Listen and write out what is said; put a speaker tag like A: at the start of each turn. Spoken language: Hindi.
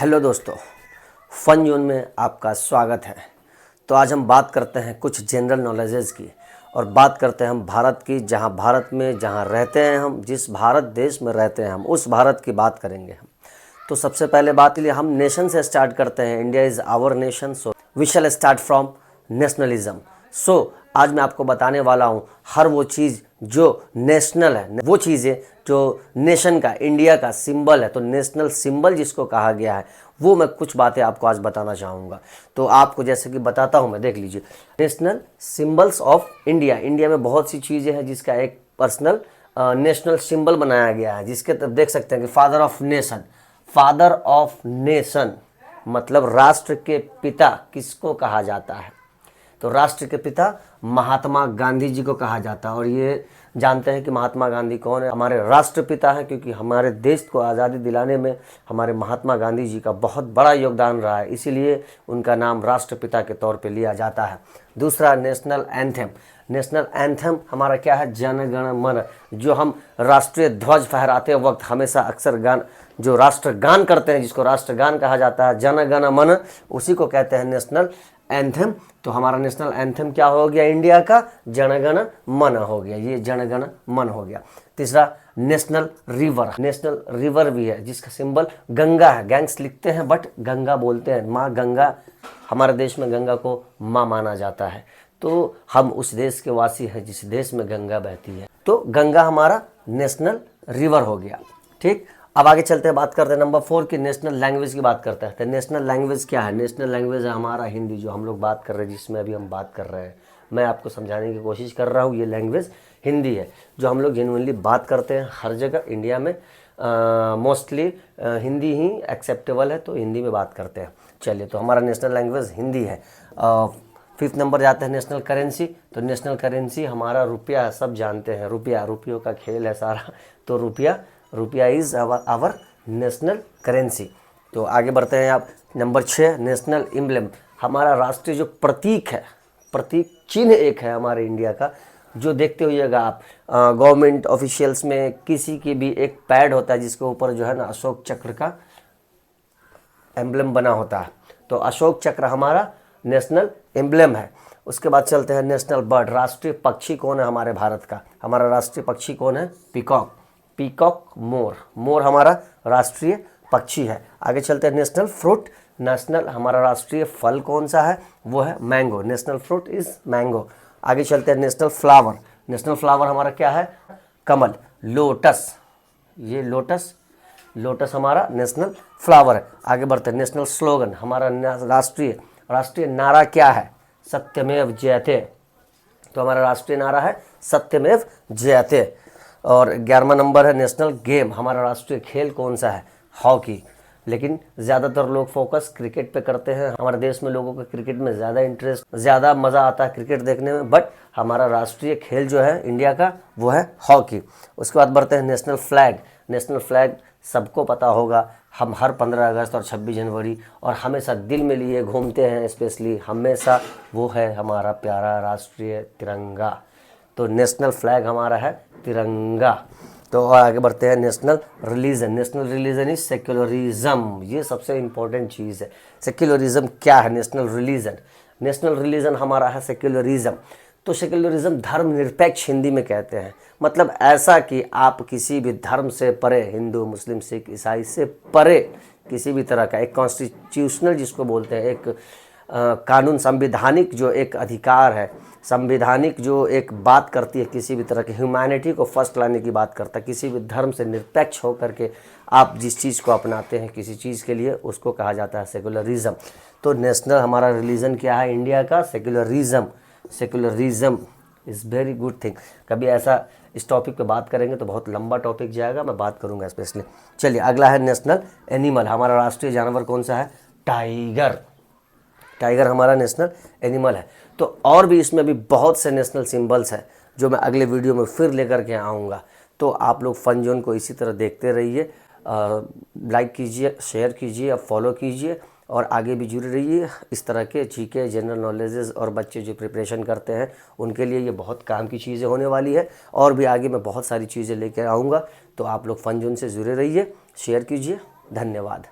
A: हेलो दोस्तों, फन जोन में आपका स्वागत है। तो आज हम बात करते हैं कुछ जनरल नॉलेजेस की और बात करते हैं हम भारत की। भारत में जहाँ रहते हैं हम, जिस भारत देश में रहते हैं हम, उस भारत की बात करेंगे हम। तो सबसे पहले बात के लिए हम नेशन से स्टार्ट करते हैं। India is our nation, so we shall start from nationalism. सो आज मैं आपको बताने वाला हूँ हर वो चीज़ जो नेशनल है, वो चीज़ें जो नेशन का, इंडिया का सिंबल है। तो नेशनल सिंबल जिसको कहा गया है, वो मैं कुछ बातें आपको आज बताना चाहूँगा। तो आपको जैसे कि बताता हूँ मैं, देख लीजिए national symbols of India. India में बहुत सी चीज़ें हैं जिसका एक पर्सनल नेशनल सिंबल बनाया गया है, जिसके तब देख सकते हैं कि father of nation. Father of nation मतलब राष्ट्र के पिता किसको कहा जाता है? तो राष्ट्र के पिता महात्मा गांधी जी को कहा जाता है। और ये जानते हैं कि महात्मा गांधी कौन है? हमारे राष्ट्रपिता हैं, क्योंकि हमारे देश को आज़ादी दिलाने में हमारे महात्मा गांधी जी का बहुत बड़ा योगदान रहा है, इसीलिए उनका नाम राष्ट्रपिता के तौर पे लिया जाता है। दूसरा, नेशनल एंथम। नेशनल एंथम हमारा क्या है? जन गण मन। जो हम राष्ट्रीय ध्वज फहराते वक्त हमेशा अक्सर गान, जो राष्ट्रगान करते हैं, जिसको राष्ट्रगान कहा जाता है, जन गण मन, उसी को कहते हैं नेशनल एंथम। तो हमारा नेशनल एंथम क्या हो गया? इंडिया का जनगण मन हो गया। ये जनगण मन हो गया। तीसरा, नेशनल रिवर। नेशनल रिवर भी है जिसका सिंबल गंगा है। गैंग्स लिखते हैं बट गंगा बोलते हैं। माँ गंगा, हमारे देश में गंगा को माँ माना जाता है। तो हम उस देश के वासी हैं जिस देश में गंगा बहती है। तो गंगा हमारा नेशनल रिवर हो गया। ठीक, अब आगे चलते हैं, बात करते हैं नंबर 4 की नेशनल लैंग्वेज की बात करते हैं। तो नेशनल लैंग्वेज क्या है? नेशनल लैंग्वेज है हमारा हिंदी, जो हम लोग बात कर रहे हैं, जिसमें अभी हम बात कर रहे हैं। मैं आपको समझाने की कोशिश कर रहा हूँ, ये लैंग्वेज हिंदी है जो हम लोग जेन्युइनली बात करते हैं हर जगह इंडिया में। मोस्टली हिंदी ही एक्सेप्टेबल है, तो हिंदी में बात करते हैं। चलिए, तो हमारा नेशनल लैंग्वेज हिंदी है। 5th नंबर जाते हैं नेशनल करेंसी। तो नेशनल करेंसी हमारा रुपया, सब जानते हैं रुपया, रुपयों का खेल है सारा। तो रुपया इज़ आवर नेशनल करेंसी। तो आगे बढ़ते हैं आप, नंबर 6 नेशनल एम्ब्लेम। हमारा राष्ट्रीय जो प्रतीक है, प्रतीक चिन्ह एक है हमारे इंडिया का, जो देखते होइएगा आप गवर्नमेंट ऑफिशियल्स में किसी की भी एक पैड होता है जिसके ऊपर जो है ना अशोक चक्र का एम्ब्लेम बना होता है। तो अशोक चक्र हमारा नेशनल एम्ब्लेम है। उसके बाद चलते हैं नेशनल बर्ड। राष्ट्रीय पक्षी कौन है हमारे भारत का? हमारा राष्ट्रीय पक्षी कौन है? पीकॉक। पीकॉक, मोर। मोर हमारा राष्ट्रीय पक्षी है। आगे चलते हैं नेशनल फ्रूट। नेशनल हमारा राष्ट्रीय फल कौन सा है? वो है mango. National fruit is mango. आगे चलते हैं नेशनल फ्लावर। नेशनल फ्लावर हमारा क्या है? कमल, लोटस। ये लोटस, लोटस हमारा नेशनल फ्लावर है। आगे बढ़ते हैं नेशनल स्लोगन। हमारा राष्ट्रीय नारा क्या है? सत्यमेव जयते। तो हमारा राष्ट्रीय नारा है सत्यमेव जयते। और 11वां नंबर है नेशनल गेम। हमारा राष्ट्रीय खेल कौन सा है? हॉकी। लेकिन ज़्यादातर लोग फोकस क्रिकेट पे करते हैं। हमारे देश में लोगों को क्रिकेट में ज़्यादा इंटरेस्ट, ज़्यादा मज़ा आता है क्रिकेट देखने में, बट हमारा राष्ट्रीय खेल जो है इंडिया का, वो है हॉकी। उसके बाद बढ़ते हैं नेशनल फ्लैग। नेशनल फ्लैग सबको पता होगा, हम हर 15 अगस्त और 26 जनवरी और हमेशा दिल में लिए घूमते हैं, स्पेशली हमेशा, वो है हमारा प्यारा राष्ट्रीय तिरंगा। तो नेशनल फ्लैग हमारा है तिरंगा। तो और आगे बढ़ते हैं national religion. National religion is secularism. ये सबसे इंपॉर्टेंट चीज़ है। सेक्युलरिज्म क्या है? नेशनल रिलीजन हमारा है सेक्युलरिज्म। तो सेक्युलरिज्म धर्मनिरपेक्ष हिंदी में कहते हैं। मतलब ऐसा कि आप किसी भी धर्म से परे, हिंदू, मुस्लिम, सिख, ईसाई से परे किसी भी तरह का एक कॉन्स्टिट्यूशनल जिसको बोलते हैं, एक कानून, संविधानिक जो एक अधिकार है, संविधानिक जो एक बात करती है, किसी भी तरह की ह्यूमैनिटी को फर्स्ट लाने की बात करता है, किसी भी धर्म से निरपेक्ष होकर के आप जिस चीज़ को अपनाते हैं किसी चीज़ के लिए, उसको कहा जाता है सेकुलरिज्म। तो नेशनल हमारा रिलीजन क्या है इंडिया का? Secularism. Secularism is very good thing. कभी ऐसा इस टॉपिक पे बात करेंगे तो बहुत लंबा टॉपिक जाएगा, मैं बात करूँगा स्पेशली। चलिए, अगला है नेशनल एनिमल। हमारा राष्ट्रीय जानवर कौन सा है? टाइगर। टाइगर हमारा नेशनल एनिमल है। तो और भी इसमें भी बहुत से नेशनल सिंबल्स हैं जो मैं अगले वीडियो में फिर लेकर के आऊँगा। तो आप लोग फन जोन को इसी तरह देखते रहिए, लाइक कीजिए, शेयर कीजिए, फॉलो कीजिए और आगे भी जुड़े रहिए। इस तरह के जीके, जनरल नॉलेजेस और बच्चे जो प्रिपरेशन करते हैं उनके लिए ये बहुत काम की चीज़ें होने वाली है। और भी आगे मैं बहुत सारी चीज़ें लेकर आऊँगा। तो आप लोग फन जोन से जुड़े रहिए, शेयर कीजिए। धन्यवाद।